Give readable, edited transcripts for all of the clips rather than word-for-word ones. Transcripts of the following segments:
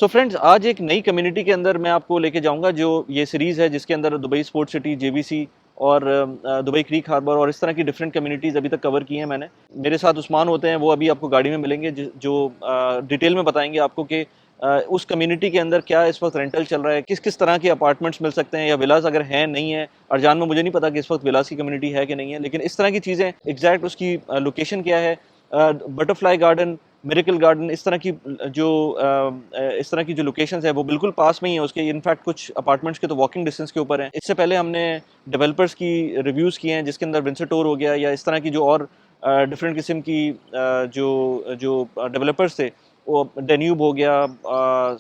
So friends, आज एक नई कम्युनिटी के अंदर मैं आपको लेके जाऊंगा, जो ये सीरीज़ है जिसके अंदर दुबई स्पोर्ट सिटी, जेबीसी और दुबई क्रीक हार्बर और इस तरह की डिफरेंट कम्युनिटीज़ अभी तक कवर की हैं मैंने। मेरे साथ उस्मान होते हैं, वो अभी आपको गाड़ी में मिलेंगे, जो डिटेल में बताएंगे आपको कि उस कम्युनिटी के अंदर क्या इस वक्त रेंटल चल रहा है, किस किस तरह के अपार्टमेंट्स मिल सकते हैं या विलास अगर हैं नहीं है। अरजान में मुझे नहीं पता कि इस वक्त विलास की कम्युनिटी है कि नहीं है, लेकिन इस तरह की चीज़ें, एग्जैक्ट उसकी लोकेशन क्या है, बटरफ्लाई गार्डन, मिरेकल गार्डन, इस तरह की जो लोकेशंस है वो बिल्कुल पास में ही है उसके। इनफैक्ट कुछ अपार्टमेंट्स के तो वॉकिंग डिस्टेंस के ऊपर हैं। इससे पहले हमने डेवलपर्स की रिव्यूज़ किए हैं, जिसके अंदर विंसर टोर हो गया या इस तरह की जो और डिफरेंट किस्म की जो जो डेवलपर्स थे, वो डेन्यूब हो गया,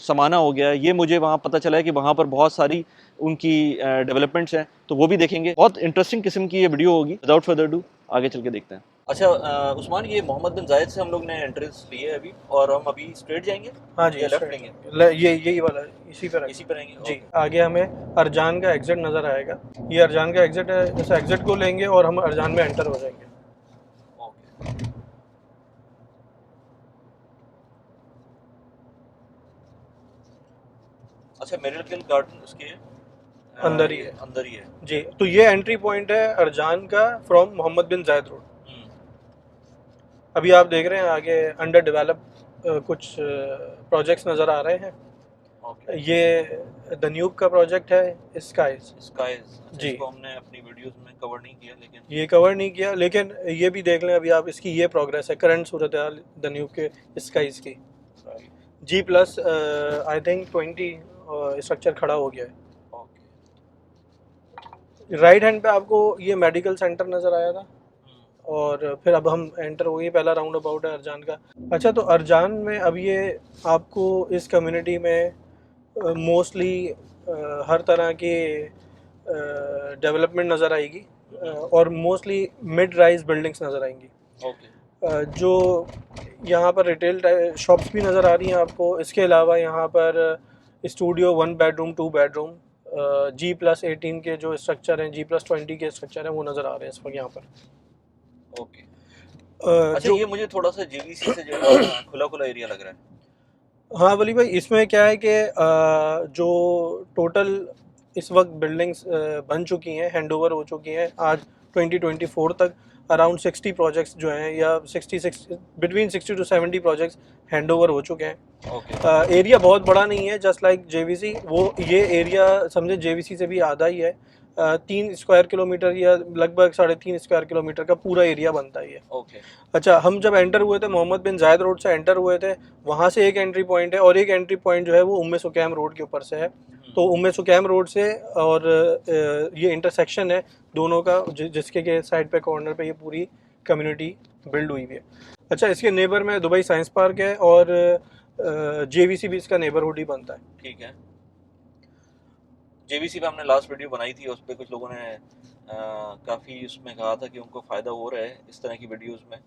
समाना हो गया। ये मुझे वहाँ पता चला है कि वहाँ पर बहुत सारी उनकी डेवलपमेंट्स हैं, तो वो भी देखेंगे। बहुत इंटरेस्टिंग किस्म की ये वीडियो होगी। विदाउट फर्दर डू आगे चल के देखते हैं। अच्छा उस्मान, ये मोहम्मद बिन जायद से हम लोग ने एंट्रेंस ली है अभी, और हम अभी स्ट्रेट जाएंगे हाँ जी, या लेफ्ट स्ट्रेट लेंगे? ये यही वाला इसी पे इसी रहेंगे। पे रहेंगे, जी, ओके। आगे हमें अरजान का एग्जिट नज़र आएगा। ये अरजान का एग्जिट है, इस एग्जिट को लेंगे और हम अरजान में एंटर हो जाएंगे। ओके। अच्छा, मेरिल गार्डन उसके अंदर ही ये है। अंदर ही है। जी, तो ये एंट्री पॉइंट है अरजान का फ्रॉम मोहम्मद बिन जायद रोड। हम्म, अभी आप देख रहे हैं आगे अंडर डेवलप कुछ प्रोजेक्ट्स नज़र आ रहे हैं। ओके। ये दन्यूब का प्रोजेक्ट है, स्काइज। स्काइज, अच्छा, जी, इसको हमने अपनी वीडियोस में कवर नहीं किया, लेकिन ये कवर नहीं किया, लेकिन ये भी देख लें अभी आप, इसकी ये प्रोग्रेस है करंट सूरत हाल दन्यूब के स्काइज की। Right. G+ I think 20 structure खड़ा हो गया है। ओके। राइट हैंड पे आपको ये मेडिकल सेंटर नज़र आया था, हम्म, और फिर अब हम एंटर हो गए, पहला राउंड अबाउट है अरजान का। अच्छा, तो अरजान में अब ये आपको इस कम्युनिटी में मोस्टली हर तरह की डेवलपमेंट नज़र आएगी, और मोस्टली मिड राइज बिल्डिंग्स नज़र आएंगी। ओके। जो यहाँ पर रिटेल शॉप्स भी नज़र आ रही हैं आपको। इसके अलावा यहाँ पर स्टूडियो 1 बेडरूम 2 बेडरूम G+18 के जो स्ट्रक्चर हैं, G+20 के स्ट्रक्चर हैं, वो नज़र आ रहे हैं इस वक्त यहाँ पर। ओके। अच्छा, जो ये मुझे थोड़ा सा जेवीसी से जो है ना खुला खुला एरिया लग रहा है। हाँ वली भाई, इसमें क्या है कि जो टोटल इस वक्त बिल्डिंग्स बन चुकी हैं, हैंडओवर हो चुकी हैं आज 2024 तक, अराउंड 60 प्रोजेक्ट्स जो हैं, या 66 बिटवीन 60 टू 70 प्रोजेक्ट्स हैंडओवर हो चुके हैं। ओके। एरिया बहुत बड़ा नहीं है, जस्ट लाइक जेवीसी। वो ये एरिया समझे जेवीसी से भी आधा ही है। 3 स्क्वायर किलोमीटर या लगभग 3.5 स्क्वायर किलोमीटर का पूरा एरिया बनता ही है। ओके। अच्छा, हम जब एंटर हुए थे, मोहम्मद बिन जायद रोड से एंटर हुए थे, वहाँ से एक एंट्री पॉइंट है, और एक एंट्री पॉइंट जो है वो उम्मे सुकैम रोड के ऊपर से है। तो उम्मे सुकैम रोड से और ये इंटरसेक्शन है दोनों का, जिसके के साइड पे कॉर्नर पे ये पूरी कम्युनिटी बिल्ड हुई हुई है। अच्छा, इसके नेबर में दुबई साइंस पार्क है, और जेवीसी भी इसका नेबरहुड ही बनता है। ठीक है। जेवीसी पे हमने लास्ट वीडियो बनाई थी, उस पर कुछ लोगों ने काफ़ी उसमें कहा था कि उनको फ़ायदा हो रहा है इस तरह की वीडियोस में।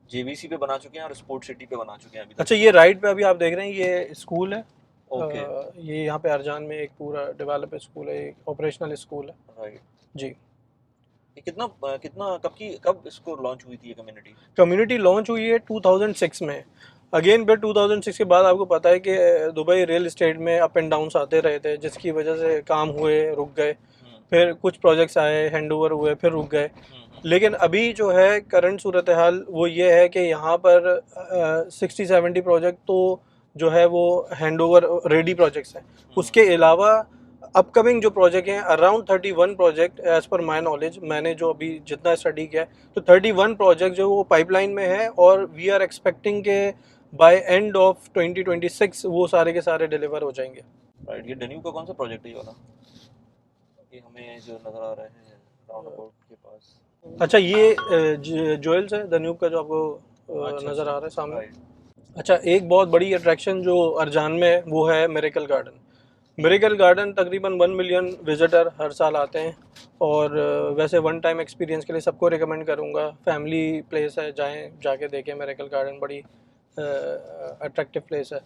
जेवीसी पे बना चुके हैं और स्पोर्ट सिटी पे बना चुके हैं अभी तक। अच्छा, ये राइट पे अभी आप देख रहे हैं, ये स्कूल है। ओके। ये यहाँ पे अरजान में एक पूरा डेवलप स्कूल है, एक ऑपरेशनल स्कूल है। राइट। जी, ये कितना कितना कब इसको लॉन्च हुई थी ये कम्युनिटी? कम्युनिटी लॉन्च हुई है 2006 में। अगेन फिर 2006 के बाद आपको पता है कि दुबई रियल इस्टेट में अप एंड डाउन्स आते रहे थे, जिसकी वजह से काम हुए, रुक गए। फिर कुछ प्रोजेक्ट्स आए, हैंडओवर हुए, फिर रुक गए। लेकिन अभी जो है करंट सूरत हाल वो ये है कि यहाँ पर 60-70 प्रोजेक्ट तो जो है वो हैंडओवर रेडी प्रोजेक्ट्स हैं। उसके अलावा अपकमिंग जो प्रोजेक्ट हैं, around 31 project as per my knowledge, मैंने जो अभी जितना स्टडी किया है, तो 31 प्रोजेक्ट जो वो पाइपलाइन में है, और वी आर एक्सपेक्टिंग के बाय एंड ऑफ 2026 वो सारे के सारे डिलीवर हो जाएंगे। राइट। ये डन्यू का कौन सा प्रोजेक्ट है ये वाला? ये हमें जो नज़र आ रहा है राउंड अबाउट के पास। अच्छा, ये जोएल्स है दन्यूब का, जो आपको अच्छा नज़र अच्छा। आ रहा है सामने। राइट। अच्छा, एक बहुत बड़ी अट्रैक्शन जो अरजान में है वो है मिरेकल गार्डन। मिरेकल गार्डन तकरीबन 1 मिलियन विजिटर हर साल आते हैं, और वैसे वन टाइम एक्सपीरियंस के लिए सबको रिकमेंड करूँगा। फैमिली प्लेस है, जाएं, जाके देखें मिरेकल गार्डन, बड़ी अट्रैक्टिव प्लेस है,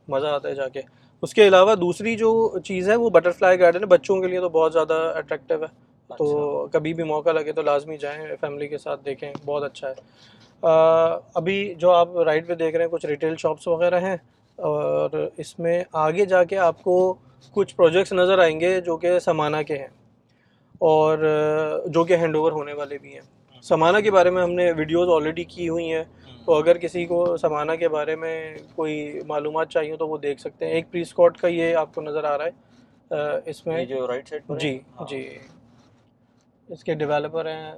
मज़ा आता है जाके। उसके अलावा दूसरी जो चीज़ है वो बटरफ्लाई गार्डन है, बच्चों के लिए तो बहुत ज़्यादा अट्रैक्टिव है। तो अच्छा। कभी भी मौका लगे तो लाजमी जाएं, फैमिली के साथ देखें, बहुत अच्छा है। अभी जो आप राइट पे देख रहे हैं कुछ रिटेल शॉप्स वगैरह हैं, और इसमें आगे जाके आपको कुछ प्रोजेक्ट्स नज़र आएंगे जो कि समाना के हैं और जो कि हैंडओवर होने वाले भी हैं। समाना के बारे में हमने वीडियोस ऑलरेडी की हुई हैं, तो अगर किसी को समाना के बारे में कोई मालूमात चाहिए तो वो देख सकते हैं। एक प्री स्कॉट का ये आपको नज़र आ रहा है ये इसमें। जो राइट साइड पर है, जी हाँ। जी, इसके डेवलपर हैं।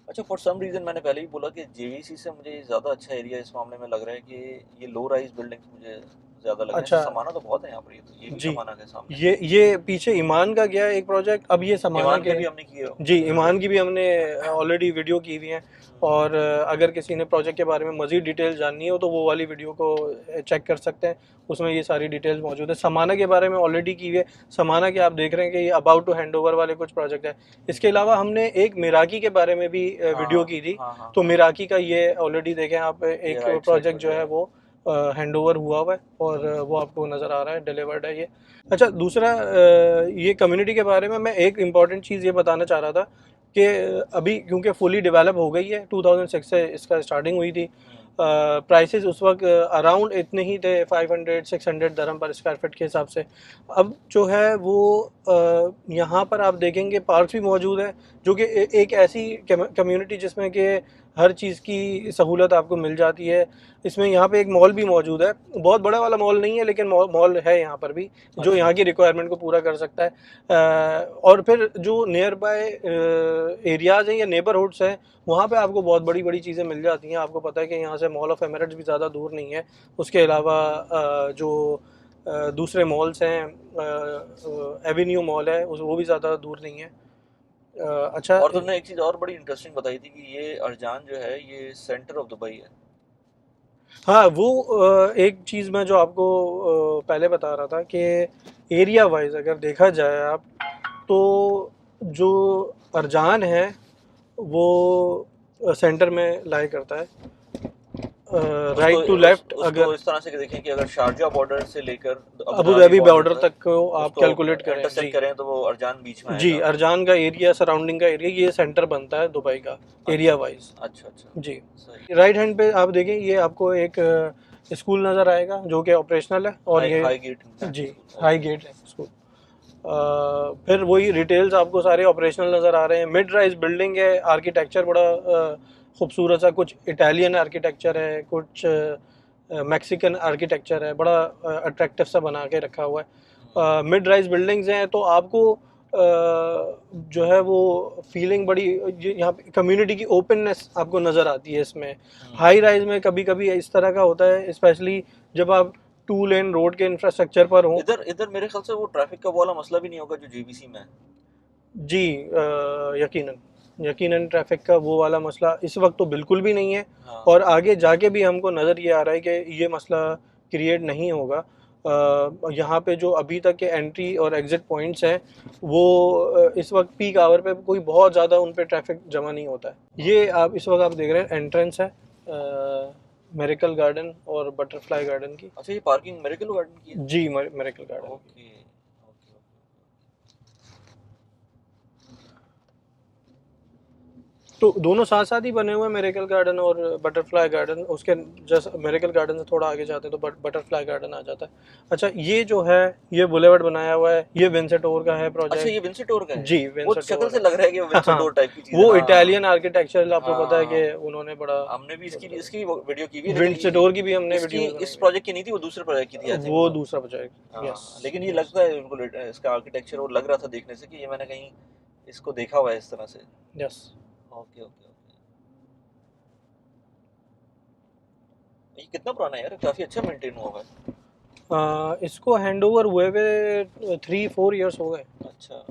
अच्छा, फॉर सम रीज़न मैंने पहले ही बोला कि जेवीसी से मुझे ज़्यादा अच्छा एरिया इस मामले में लग रहा है कि ये लो राइज बिल्डिंग्स मुझे ज़्यादा लग रहे हैं। अच्छा समाना तो बहुत है यहाँ पर, ये भी जी, समाना के सामने। ये पीछे ईमान का गया एक प्रोजेक्ट, अब ये समाना ईमान के के भी हमने किए जी, ईमान की भी हमने ऑलरेडी वीडियो की हुई है। और अगर किसी ने प्रोजेक्ट के बारे में मज़ीद डिटेल जाननी हो तो वो वाली वीडियो को चेक कर सकते हैं, उसमें ये सारी डिटेल्स मौजूद है। समाना के बारे में ऑलरेडी की हुई है। समाना के आप देख रहे हैं कि ये अबाउट टू हैंडओवर वाले कुछ प्रोजेक्ट है। इसके अलावा हमने एक मिराकी के बारे में भी वीडियो की थी, तो मिराकी का ये ऑलरेडी देखें आप, एक राइट साइड प्रोजेक्ट पर जो है वो हैंडओवर हुआ हुआ है और वो आपको नज़र आ रहा है, डिलीवर्ड है ये। अच्छा, दूसरा ये कम्युनिटी के बारे में मैं एक इम्पॉर्टेंट चीज़ ये बताना चाह रहा था कि अभी क्योंकि फुली डेवलप हो गई है, 2006 से इसका स्टार्टिंग हुई थी। प्राइसेस उस वक्त अराउंड इतने ही थे, 500-600 दरम पर स्क्वायर फीट के हिसाब से। अब जो है वो यहाँ पर आप देखेंगे पार्क भी मौजूद है, जो कि एक ऐसी कम्युनिटी जिसमें कि हर चीज़ की सहूलत आपको मिल जाती है। इसमें यहाँ पे एक मॉल भी मौजूद है, बहुत बड़ा वाला मॉल नहीं है लेकिन मॉल है यहाँ पर भी, जो यहाँ की रिक्वायरमेंट को पूरा कर सकता है। और फिर जो नियर बाय एरियाज़ हैं या नेबरहुड्स हैं, वहाँ पे आपको बहुत बड़ी बड़ी चीज़ें मिल जाती हैं। आपको पता है कि यहाँ से मॉल ऑफ एमिरेट्स भी ज़्यादा दूर नहीं है। उसके अलावा जो दूसरे मॉल्स हैं, एवेन्यू मॉल है वो भी ज़्यादा दूर नहीं है। अच्छा, और तुमने एक चीज़ और बड़ी इंटरेस्टिंग बताई थी कि ये अर्जान जो है ये सेंटर ऑफ दुबई है। हाँ वो एक चीज़ मैं जो आपको पहले बता रहा था कि एरिया वाइज अगर देखा जाए आप, तो जो अर्जान है वो सेंटर में लाई करता है। राइट टू लेफ्ट अगर इस तरह से देखें कि अगर शारजा बॉर्डर से लेकर अबू धाबी बॉर्डर तक को आप कैलकुलेट करें जी, करें तो वो अर्जान बीच में जी, आएगा। अर्जान का एरिया, सराउंडिंग का एरिया, ये सेंटर बनता है दुबई का एरिया वाइज। अच्छा अच्छा जी, सही। राइट हैंड पे आप देखें, ये आपको एक स्कूल नज़र आएगा जो कि ऑपरेशनल है और ये हाई गेट जी, हाई गेट है स्कूल। फिर वही डिटेल्स आपको सारे ऑपरेशनल नज़र आ रहे हैं। मिड राइज बिल्डिंग है, आर्किटेक्चर बड़ा खूबसूरत सा, कुछ इटालियन आर्किटेक्चर है, कुछ मैक्सिकन आर्किटेक्चर है, बड़ा अट्रैक्टिव सा बना के रखा हुआ है। मिड राइज बिल्डिंग्स हैं तो आपको जो है वो फीलिंग बड़ी, यहाँ पे कम्युनिटी की ओपननेस आपको नज़र आती है इसमें। हाई राइज में कभी कभी इस तरह का होता है, स्पेशली जब आप 2 लेन रोड के इंफ्रास्ट्रक्चर पर हो। इधर इधर मेरे ख्याल से वो ट्रैफिक का वाला मसला भी नहीं होगा जो जीबीसी में है। जी, यकीनन यकीनन ट्रैफिक का वो वाला मसला इस वक्त तो बिल्कुल भी नहीं है। हाँ। और आगे जाके भी हमको नज़र ये आ रहा है कि ये मसला क्रिएट नहीं होगा। यहाँ पे जो अभी तक के एंट्री और एग्ज़िट पॉइंट्स हैं वो इस वक्त पीक आवर पे कोई बहुत ज़्यादा उन पे ट्रैफिक जमा नहीं होता है। ये आप इस वक्त आप देख रहे हैं एंट्रेंस है मेरिकल गार्डन और बटरफ्लाई गार्डन की। अच्छा, ये पार्किंग मेरिकल गार्डन की है? जी, मेरिकल गार्डन। Okay okay. तो दोनों साथ साथ ही बने हुए हैं, मेरिकल गार्डन और बटरफ्लाई गार्डन। उसके जस्ट मेरिकल गार्डन से थोड़ा आगे जाते हैं तो बटरफ्लाई गार्डन आ जाता है। अच्छा, ये जो है ये बुलेवर्ड बनाया हुआ है, ये विंसेंटोर का है प्रोजेक्ट। अच्छा, ये विंसेंटोर का है? जी, वो विंसेंटोर शक्ल से लग रहा है कि वो विंसेंटोर टाइप की चीज है। वो हाँ, इटालियन आर्किटेक्चर आपको हाँ, पता है कि हाँ। उन्होंने बड़ा, हमने भी इसकी वीडियो की भी है, लेकिन विंसेंटोर की भी हमने इसकी वीडियो इस प्रोजेक्ट की नहीं थी, वो दूसरे प्रोजेक्ट की थी आई थिंक। वो दूसरा प्रोजेक्ट। हाँ, यस, लेकिन ये लगता है बिल्कुल इसका आर्किटेक्चर वो लग रहा था देखने से कि ये मैंने कहीं इसको देखा हुआ है इस तरह से। यस। Okay okay okay. ये कितना पुराना है यार? काफी अच्छा मेंटेन हुआ हुआ है। इसको हैंडओवर हुए हुए 3-4 इयर्स हो गए। अच्छा।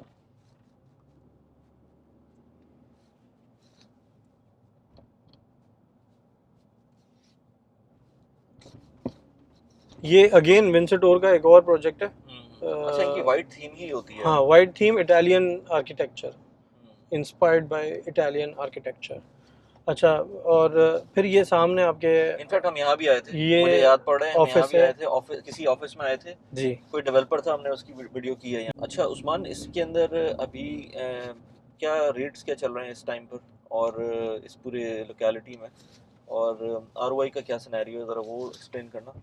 ये अगेन विंसेंटोर का एक और प्रोजेक्ट है। अच्छा, इनकी वाइट थीम ही होती है। हाँ, white theme, Italian architecture, inspired by Italian architecture. अच्छा, और फिर ये सामने आपके, इनफैक्ट हम यहाँ भी आए थे, ये मुझे याद पड़ रहा है, हम यहाँ ऑफिस भी है। आए थे, ऑफिस किसी ऑफिस में आए थे जी, कोई डेवलपर था, हमने उसकी वीडियो की है यहाँ। अच्छा उस्मान, इसके अंदर अभी क्या रेट्स क्या चल रहे हैं इस टाइम पर और इस पूरे लोकेलिटी में? और आरओआई का क्या सिनेरियो है, ज़रा वो एक्सप्लेन करना।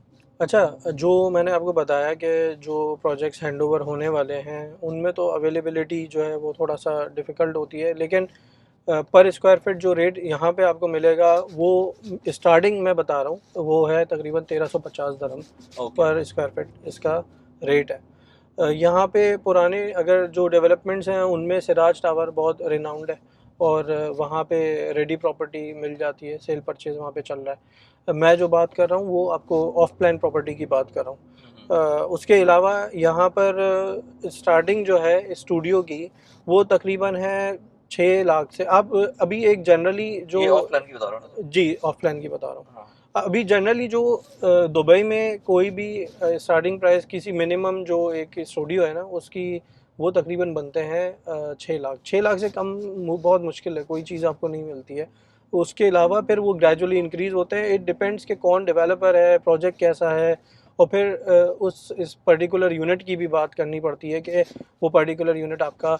अच्छा, जो मैंने आपको बताया कि जो प्रोजेक्ट्स हैंडओवर होने वाले हैं उनमें तो अवेलेबिलिटी जो है वो थोड़ा सा डिफ़िकल्ट होती है, लेकिन पर स्क्वायर फीट जो रेट यहाँ पे आपको मिलेगा वो स्टार्टिंग मैं बता रहा हूँ वो है तकरीबन 1350 दरहम ओके। पर स्क्वायर फीट इसका रेट है। यहाँ पे पुराने अगर जो डेवलपमेंट्स हैं उनमें सिराज टावर बहुत रिनाउंड है, और वहाँ पे रेडी प्रॉपर्टी मिल जाती है, सेल परचेज वहाँ पे चल रहा है। मैं जो बात कर रहा हूँ वो आपको ऑफ प्लान प्रॉपर्टी की बात कर रहा हूँ। उसके अलावा यहाँ पर स्टार्टिंग जो है स्टूडियो की वो तकरीबन है 6 लाख से। आप अभी एक जनरली जो ये ऑफ प्लान की बता रहा हूँ ना। जी ऑफ प्लान की बता रहा हूँ। हाँ। अभी जनरली जो दुबई में कोई भी स्टार्टिंग प्राइस किसी मिनिमम जो एक स्टूडियो है ना उसकी वो तकरीबन बनते हैं 6 लाख। 6 लाख से कम बहुत मुश्किल है, कोई चीज़ आपको नहीं मिलती है। उसके अलावा फिर वो ग्रेजुअली इंक्रीज होते हैं, इट डिपेंड्स कि कौन डेवलपर है, प्रोजेक्ट कैसा है, और फिर उस इस पर्टिकुलर यूनिट की भी बात करनी पड़ती है कि वो पर्टिकुलर यूनिट आपका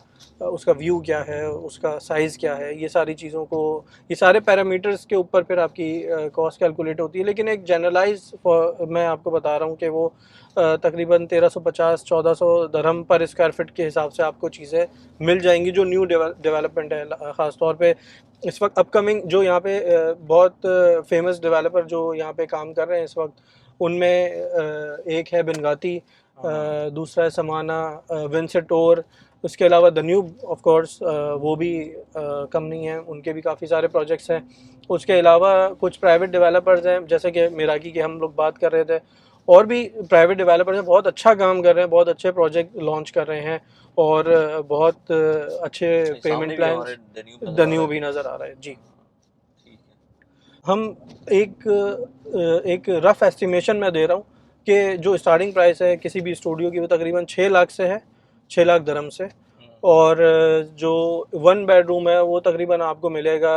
उसका व्यू क्या है, उसका साइज़ क्या है, ये सारी चीज़ों को, ये सारे पैरामीटर्स के ऊपर फिर आपकी कॉस्ट कैलकुलेट होती है। लेकिन एक जनरलाइज मैं आपको बता रहा हूँ कि वो तकरीबन 1350-1400 दरहम पर स्क्वायर फीट के हिसाब से आपको चीज़ें मिल जाएंगी जो न्यू डेवलपमेंट है। ख़ास तौर पे इस वक्त अपकमिंग जो यहाँ पे बहुत फेमस डेवलपर जो यहाँ पे काम कर रहे हैं इस वक्त, उनमें एक है बिनगाती, दूसरा है समाना, विंसेटोर, उसके अलावा द न्यू ऑफ कोर्स वो भी कम नहीं है, उनके भी काफ़ी सारे प्रोजेक्ट्स हैं। उसके अलावा कुछ प्राइवेट डेवलपर्स हैं जैसे कि मिराकी की हम लोग बात कर रहे थे, और भी प्राइवेट डेवलपर्स हैं, बहुत अच्छा काम कर रहे हैं, बहुत अच्छे प्रोजेक्ट लॉन्च कर रहे हैं, और बहुत अच्छे पेमेंट प्लान्स। द न्यू भी नज़र आ रहा है जी। ठीक है। हम एक रफ एस्टिमेशन मैं दे रहा हूँ कि जो स्टार्टिंग प्राइस है किसी भी स्टूडियो की वो तकरीबन 6 लाख से है, 6 लाख दरम से। और जो 1 बेडरूम है वो तकरीबन आपको मिलेगा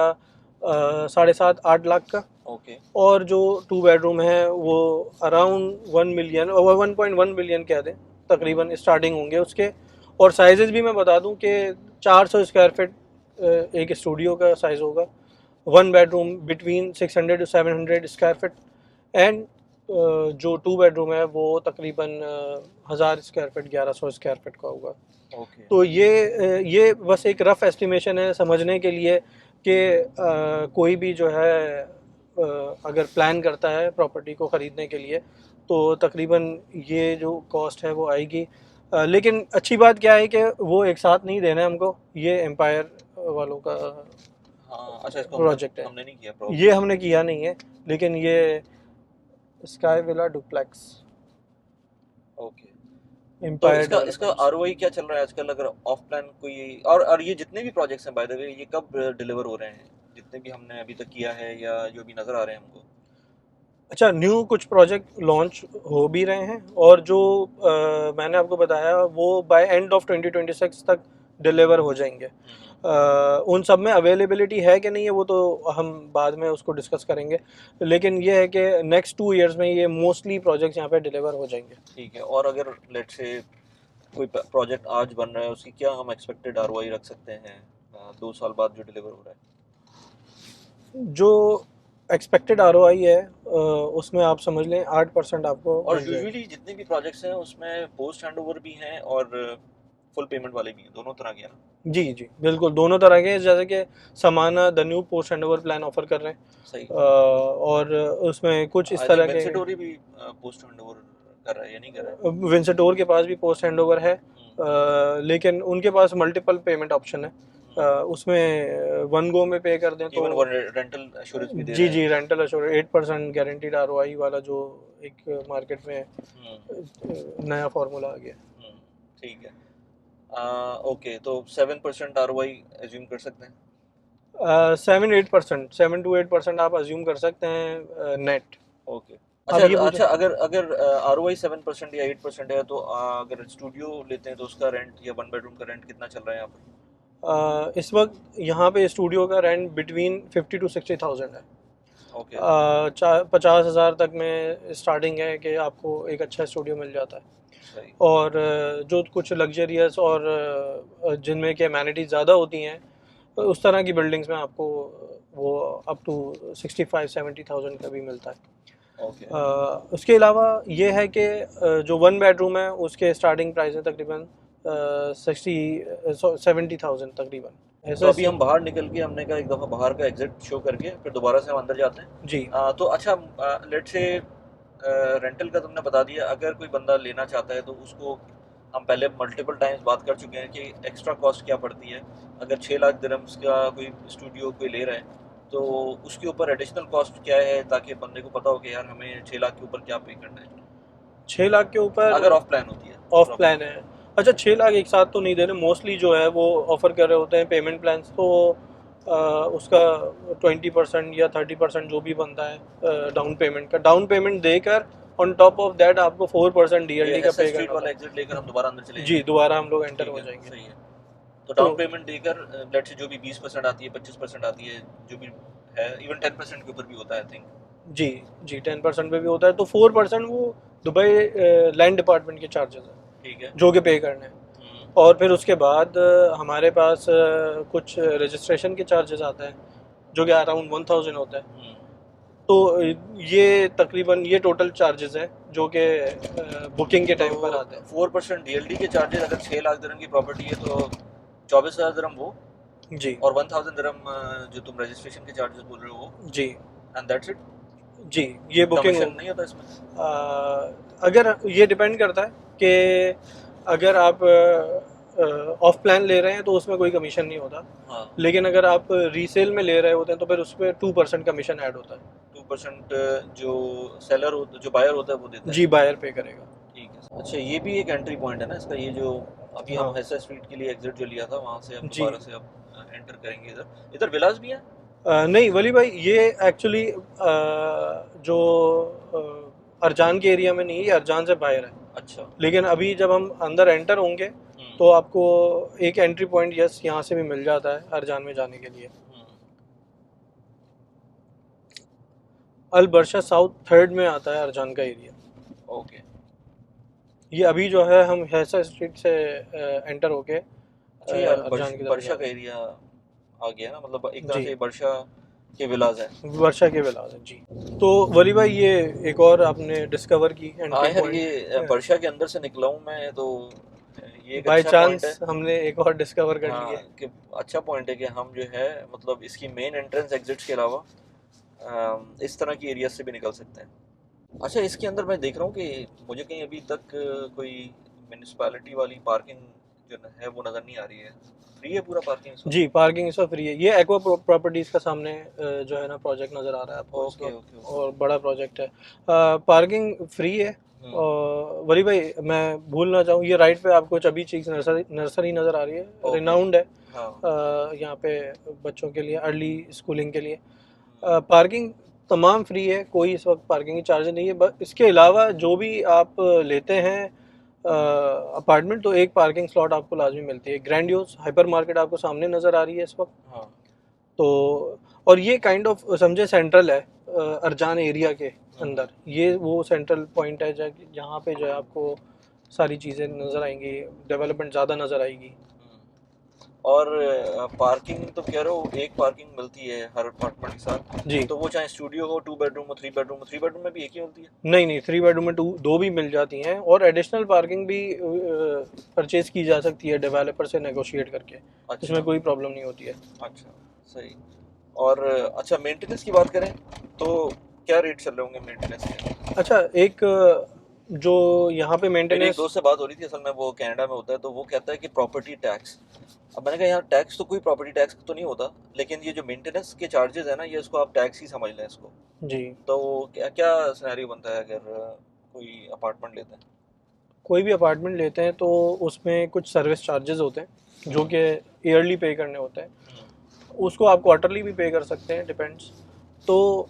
7.5-8 लाख का। ओके। और जो 2 बेडरूम है वो अराउंड 1 मिलियन और 1.1 मिलियन कह दें तकरीबन स्टार्टिंग होंगे उसके। और साइजेस भी मैं बता दूं कि 400 स्क्वायर फीट एक स्टूडियो का साइज़ होगा, 1 bedroom between 600 to 700 square feet, and जो 2 बेडरूम है वो तकरीबन 1000 स्क्वायर फीट, 1100 स्क्वायर फीट का होगा। ओके। तो ये बस एक रफ एस्टिमेशन है समझने के लिए कि कोई भी जो है अगर प्लान करता है प्रॉपर्टी को ख़रीदने के लिए तो तकरीबन ये जो कॉस्ट है वो आएगी। लेकिन अच्छी बात क्या है कि वो एक साथ नहीं देना है हमको, ये एम्पायर वालों का हाँ, अच्छा, इसको प्रोजेक्ट है, हमने नहीं किया ये प्रॉब्लम। हमने किया नहीं है, लेकिन ये स्काई विला डुप्लेक्स ओके। तो एम्पायर इसका इसका डेवलपमेंट्स। आरओआई क्या चल रहा है आजकल, अगर ऑफ प्लान कोई, और ये जितने भी प्रोजेक्ट्स हैं बाय द वे, ये कब डिलीवर हो रहे हैं, जितने भी हमने अभी तक किया है या जो भी नज़र आ रहे हैं हमको। अच्छा, न्यू कुछ प्रोजेक्ट लॉन्च हो भी रहे हैं, और जो मैंने आपको बताया वो बाय एंड ऑफ 2026 तक डिलीवर हो जाएंगे। उन सब में अवेलेबिलिटी है कि नहीं है वो तो हम बाद में उसको डिस्कस करेंगे, लेकिन ये है कि नेक्स्ट 2 इयर्स में ये मोस्टली प्रोजेक्ट्स यहाँ पे डिलीवर हो जाएंगे। ठीक है। और अगर लेट्स से कोई प्रोजेक्ट आज बन रहा है, उसकी क्या हम एक्सपेक्टेड आरओआई रख सकते हैं 2 साल बाद जो डिलीवर हो रहा है। जो एक्सपेक्टेड आरओआई है उसमें आप समझ लें 8% आपको और मिल जाएगा। यूजुअली जितने भी प्रोजेक्ट्स हैं उसमें पोस्ट हैंडओवर भी हैं और फुल पेमेंट वाले भी हैं, दोनों तरह के हैं ना। जी जी बिल्कुल, दोनों तरह के हैं, जैसे कि समाना the new post handover plan offer कर रहे हैं। सही। और उसमें कुछ इस आई तरह थिंक के, वेंसेटोरी भी पोस्ट हैंडओवर कर रहा है या नहीं कर रहा है। विंसेटोर के पास भी पोस्ट हैंडओवर है, लेकिन उनके पास मल्टीपल पेमेंट ऑप्शन है। उसमें वन गो में पे कर दें इवन तो वो रेंटल एश्योरेंस भी दे जी रहे जी हैं। रेंटल अश्योर 8% गारंटीड आरओआई वाला जो एक मार्केट में नया फार्मूला आ गया। ठीक है। ओके, तो 7% आरओआई एज्यूम कर सकते हैं। 7-8% आप अज्यूम कर सकते हैं नेट। ओके। अब अच्छा ये पूछे, अच्छा, अगर अगर आरओआई 7% या 8% है तो अगर स्टूडियो लेते हैं तो उसका रेंट या 1 बेडरूम का रेंट कितना चल रहा है यहाँ पर। इस वक्त यहाँ पे स्टूडियो का रेंट बिटवीन 50 to 60,000 है। ओके। 50,000 तक में स्टार्टिंग है कि आपको एक अच्छा स्टूडियो मिल जाता है। सही। और जो कुछ लग्जरियस और जिनमें के अमेनिटीज़ ज़्यादा होती हैं उस तरह की बिल्डिंग्स में आपको वो अप टू 65-70,000 का भी मिलता है। ओके। उसके अलावा ये है कि जो 1 बेडरूम है उसके स्टार्टिंग प्राइस है तकरीबन 70,000 तकरीबन तो ऐसा अभी हम बाहर निकल के हमने कहा एक दफ़ा बाहर का एग्जिट शो करके फिर दोबारा से हम अंदर जाते हैं। जी तो अच्छा, लेट्स से रेंटल का तुमने बता दिया, अगर कोई बंदा लेना चाहता है तो उसको हम पहले मल्टीपल टाइम्स बात कर चुके हैं कि एक्स्ट्रा कॉस्ट क्या पड़ती है। अगर 6 लाख दिरहम्स का कोई स्टूडियो कोई ले रहा है तो उसके ऊपर एडिशनल कॉस्ट क्या है, ताकि बंदे को पता हो कि यार हमें 6 लाख के ऊपर क्या पे करना है 6 लाख के ऊपर अगर ऑफ प्लान होती है ऑफ प्रॉपर्टी। प्लान है। अच्छा 6 लाख एक साथ तो नहीं दे रहे, मोस्टली जो है वो ऑफर कर रहे होते हैं पेमेंट प्लान्स, तो उसका 20% या 30% जो भी बनता है डाउन पेमेंट का, डाउन पेमेंट देकर ऑन टॉप ऑफ दैट आपको 4% ये डीएलडी का एसएस पे स्ट्रीट करना वाला होता एग्जिट लेकर हम दोबारा अंदर चले है। जी जाएंगे। दोबारा हम लोग एंटर ठीक हो है, जाएंगे। सही है। तो तो डाउन पेमेंट देकर लेट्स से जो भी 20% आती है, 25% आती है, जो भी है, इवन 10% के ऊपर भी होता है आई थिंक। जी जी 10% पे भी होता है, तो 4% वो दुबई लैंड डिपार्टमेंट के चार्जेस हैं ठीक है। जो कि पे करने हैं। और फिर उसके बाद हमारे पास कुछ रजिस्ट्रेशन के चार्जेस आते हैं जो कि अराउंड 1000 होता है। तो ये तकरीबन ये टोटल चार्जेस हैं जो कि बुकिंग के तो टाइम पर आते हैं। 4% डीएलडी के चार्जेस, अगर 6 लाख दिरहम की प्रॉपर्टी है तो 24,000 दिरहम वो, जी और 1000 दिरहम जो तुम रजिस्ट्रेशन के चार्जेस बोल रहे हो वो, जी एंड दैट्स इट। जी ये बुकिंग कमीशन होगी। नहीं होता इसमें? अगर ये डिपेंड करता है कि अगर आप ऑफ प्लान ले रहे हैं तो उसमें कोई कमीशन नहीं होता, हाँ। लेकिन अगर आप रीसेल में ले रहे होते हैं तो फिर उस पर 2% कमीशन ऐड होता है। 2% जो सेलर हो, जो बायर होता है वो देता है। जी बायर पे करेगा। ठीक है। अच्छा, ये भी एक एंट्री पॉइंट है ना इसका, ये जो अभी हम हाँ हैसा स्ट्रीट के लिए एग्जिट जो लिया था वहाँ से हम जी दोबारा से अब एंटर करेंगे। इधर इधर विलास भी हैं? नहीं वली भाई, ये एक्चुअली जो अरजान के एरिया में नहीं है, ये अरजान से बाहर है। अच्छा। लेकिन अभी जब हम अंदर एंटर होंगे तो आपको एक एंट्री पॉइंट यस यहाँ से भी मिल जाता है अरजान में जाने के लिए। अल बर्शा साउथ थर्ड में आता है अरजान का एरिया। ओके। ये अभी जो है हम हैसा स्ट्रीट से एंटर होके अच्छा, ये अरजान की तरफ बर्शा जा का रहे एरिया आ गया ना, मतलब एक हैं। तरह जी से बर्शा के विलाज है। वर्षा के विलास है जी। तो वली भाई ये एक और आपने डिस्कवर की हाँ एंट्री यार, ये पॉइंट, बर्शा के अंदर से निकला हूँ मैं तो ये एक बाय अच्छा पॉइंट है। चांस हमने एक और डिस्कवर कर ली हाँ, है। कि अच्छा पॉइंट है कि हम जो है मतलब इसकी मेन एंट्रेंस एग्जिट्स के अलावा इस तरह की एरिया से भी निकल सकते हैं। अच्छा, इसके अंदर मैं देख रहा हूँ कि मुझे कहीं अभी तक कोई म्यूनिसिपैलिटी वाली पार्किंग जो है वो नज़र नहीं आ रही है। फ्री है पूरा पार्किंग इस वक्त? जी पार्किंग इस वक्त फ्री है। ये एक्वा प्रॉपर्टीज़ का सामने जो है ना प्रोजेक्ट नज़र आ रहा है आपको इस ओके वक्त, ओके ओके। और बड़ा प्रोजेक्ट है। पार्किंग फ्री है। और वली भाई मैं भूल ना जाऊँ, ये राइट पे आपको चबी चीज नर्सरी नर्सरी नज़र आ रही है, ओके। रिनाउंड है हाँ। यहाँ पे बच्चों के लिए, अर्ली स्कूलिंग के लिए। पार्किंग तमाम फ्री है, कोई इस वक्त पार्किंग की चार्ज नहीं है। बस इसके अलावा जो भी आप लेते हैं अपार्टमेंट, तो एक पार्किंग स्लॉट आपको लाजमी मिलती है। ग्रैंडियोस हाइपर मार्केट आपको सामने नज़र आ रही है इस वक्त। हाँ। तो और ये काइंड ऑफ समझे सेंट्रल है अरजान एरिया के अंदर। ये वो सेंट्रल पॉइंट है जहाँ पे जो है आपको सारी चीज़ें नज़र आएंगी, डेवलपमेंट ज़्यादा नज़र आएगी। और पार्किंग तो कह रहे हो एक पार्किंग मिलती है हर अपार्टमेंट के साथ, जी तो वो चाहे स्टूडियो हो, 2 बेडरूम हो, 3 बेडरूम हो, 3 बेडरूम में भी एक ही मिलती है? नहीं नहीं, 3 बेडरूम में दो भी मिल जाती हैं, और एडिशनल पार्किंग भी परचेज की जा सकती है डेवलपर से नेगोशिएट करके। इसमें अच्छा कोई प्रॉब्लम नहीं होती है। अच्छा, सही। और अच्छा, मेंटेनेंस की बात करें तो क्या रेट चल रहे होंगे मेंटेनेंस के? अच्छा एक जो यहाँ पे मेरी एक मेंटेनेंस, दोस्त से बात हो रही थी, असल में वो कनाडा में होता है, तो वो कहता है कि प्रॉपर्टी टैक्स। अब मैंने कहा यहाँ टैक्स तो कोई प्रॉपर्टी टैक्स तो नहीं होता, लेकिन ये जो मेंटेनेंस के चार्जेस है ना, ये इसको आप टैक्स ही समझ लें इसको। जी तो क्या क्या सिनेरियो बनता है अगर कोई अपार्टमेंट लेते हैं? कोई भी अपार्टमेंट लेते हैं तो उसमें कुछ सर्विस चार्जेस होते हैं जो कि ईयरली पे करने होते हैं। उसको आप क्वार्टरली भी पे कर सकते हैं, डिपेंड्स। तो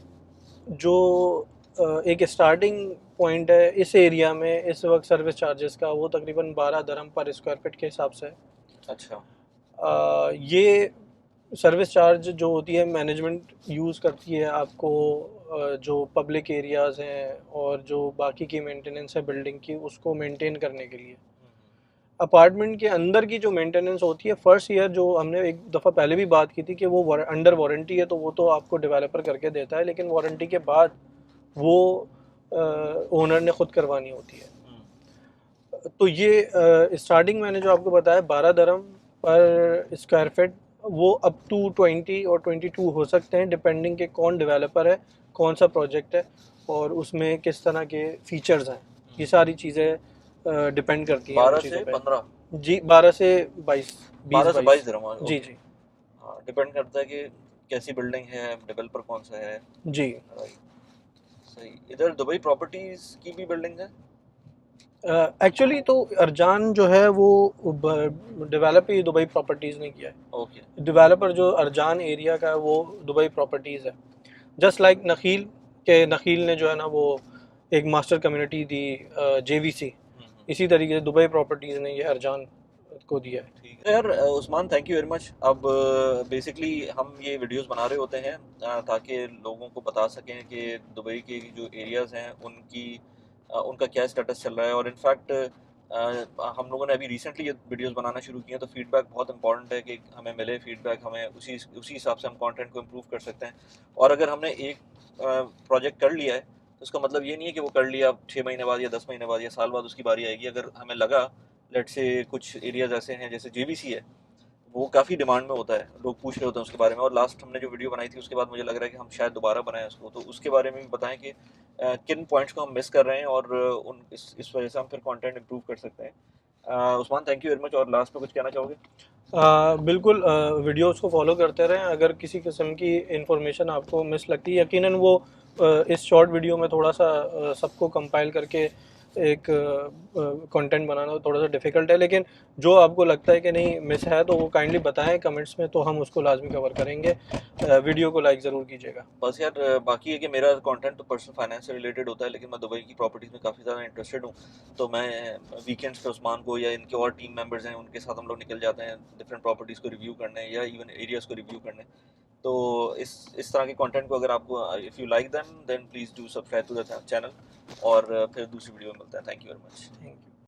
जो एक स्टार्टिंग पॉइंट है इस एरिया में इस वक्त सर्विस चार्जेस का, वो तकरीबन 12 दरम पर स्क्वायर फीट के हिसाब से है। अच्छा। ये सर्विस चार्ज जो होती है मैनेजमेंट यूज़ करती है आपको, जो पब्लिक एरियाज़ हैं और जो बाकी की मेंटेनेंस है बिल्डिंग की, उसको मेंटेन करने के लिए। अपार्टमेंट के अंदर की जो मेंटेनेंस होती है फर्स्ट ईयर, जो हमने एक दफ़ा पहले भी बात की थी कि वो अंडर वारंटी है, तो वो तो आपको डेवलपर करके देता है, लेकिन वारंटी के बाद वो ओनर ने खुद करवानी होती है। तो ये स्टार्टिंग मैंने जो आपको बताया 12 दरम पर स्क्वायर फीट, वो अप टू 20 और 22 हो सकते हैं, डिपेंडिंग के कौन डेवलपर है, कौन सा प्रोजेक्ट है और उसमें किस तरह के फीचर्स हैं। ये सारी चीज़ें डिपेंड करती हैं उन 12 चीज़ों से पे। 15, जी 12 से 22, 12 से 22 20-22। दिरहम, जी ओके। जी हाँ, डिपेंड करता है कि कैसी बिल्डिंग है, डेवलपर कौन सा है। जी। राइट, सही। इधर दुबई प्रॉपर्टीज की भी बिल्डिंग है? एक्चुअली तो अरजान जो है वो डेवलप ही दुबई प्रॉपर्टीज़ ने किया है। ओके। डेवलपर जो अरजान एरिया का है वो दुबई प्रॉपर्टीज़ है। जस्ट लाइक नखील के, नखील ने जो है ना वो एक मास्टर कम्युनिटी दी जेवीसी, इसी तरीके से दुबई प्रॉपर्टीज़ ने ये अरजान को दिया है। ठीक है यार, Usman, thank you very much. अब बेसिकली हम ये वीडियोस बना रहे होते हैं ताकि लोगों को बता सकें कि दुबई के जो एरियाज़ हैं उनका क्या स्टेटस चल रहा है। और इनफैक्ट हम लोगों ने अभी रिसेंटली ये वीडियोस बनाना शुरू किए हैं, तो फीडबैक बहुत इंपॉर्टेंट है कि हमें मिले फीडबैक, हमें उसी हिसाब से हम कंटेंट को इम्प्रूव कर सकते हैं। और अगर हमने एक प्रोजेक्ट कर लिया है तो उसका मतलब ये नहीं है कि वो कर लिया, 6 महीने बाद या 10 महीने बाद या साल बाद उसकी बारी आएगी। अगर हमें लगा, लेट से कुछ एरियाज ऐसे हैं जैसे जेबीसी है, वो काफ़ी डिमांड में होता है, लोग पूछ रहे होते हैं उसके बारे में, और लास्ट हमने जो वीडियो बनाई थी उसके बाद मुझे लग रहा है कि हम शायद दोबारा बनाएं उसको, तो उसके बारे में भी बताएं कि किन पॉइंट्स को हम मिस कर रहे हैं और इस वजह से हम फिर कंटेंट इंप्रूव कर सकते हैं। Usman, thank you very much. और लास्ट में कुछ कहना चाहोगे? बिल्कुल, वीडियोस को फॉलो करते रहें। अगर किसी किस्म की इंफॉर्मेशन आपको मिस लगती है, यकीनन वो इस शॉर्ट वीडियो में थोड़ा सा सबको कंपाइल करके एक कंटेंट बनाना थोड़ा सा डिफ़िकल्ट है, लेकिन जो आपको लगता है कि नहीं मिस है तो वो काइंडली बताएं कमेंट्स में, तो हम उसको लाजमी कवर करेंगे। वीडियो को लाइक ज़रूर कीजिएगा। बस यार, बाकी है कि मेरा कंटेंट तो पर्सनल फाइनेंस से रिलेटेड होता है, लेकिन मैं दुबई की प्रॉपर्टीज़ में काफ़ी ज़्यादा इंटरेस्टेड हूँ। तो मैं वीकेंड्स पे उस्मान को या इनके और टीम मेंबर्स हैं उनके साथ हम लोग निकल जाते हैं डिफरेंट प्रॉपर्टीज़ को रिव्यू करने या इवन एरियाज़ को रिव्यू करने। तो इस तरह के कंटेंट को अगर आपको, if you like them, then please do subscribe to the channel. और फिर दूसरी वीडियो में मिलते हैं। Thank you very much. Thank you.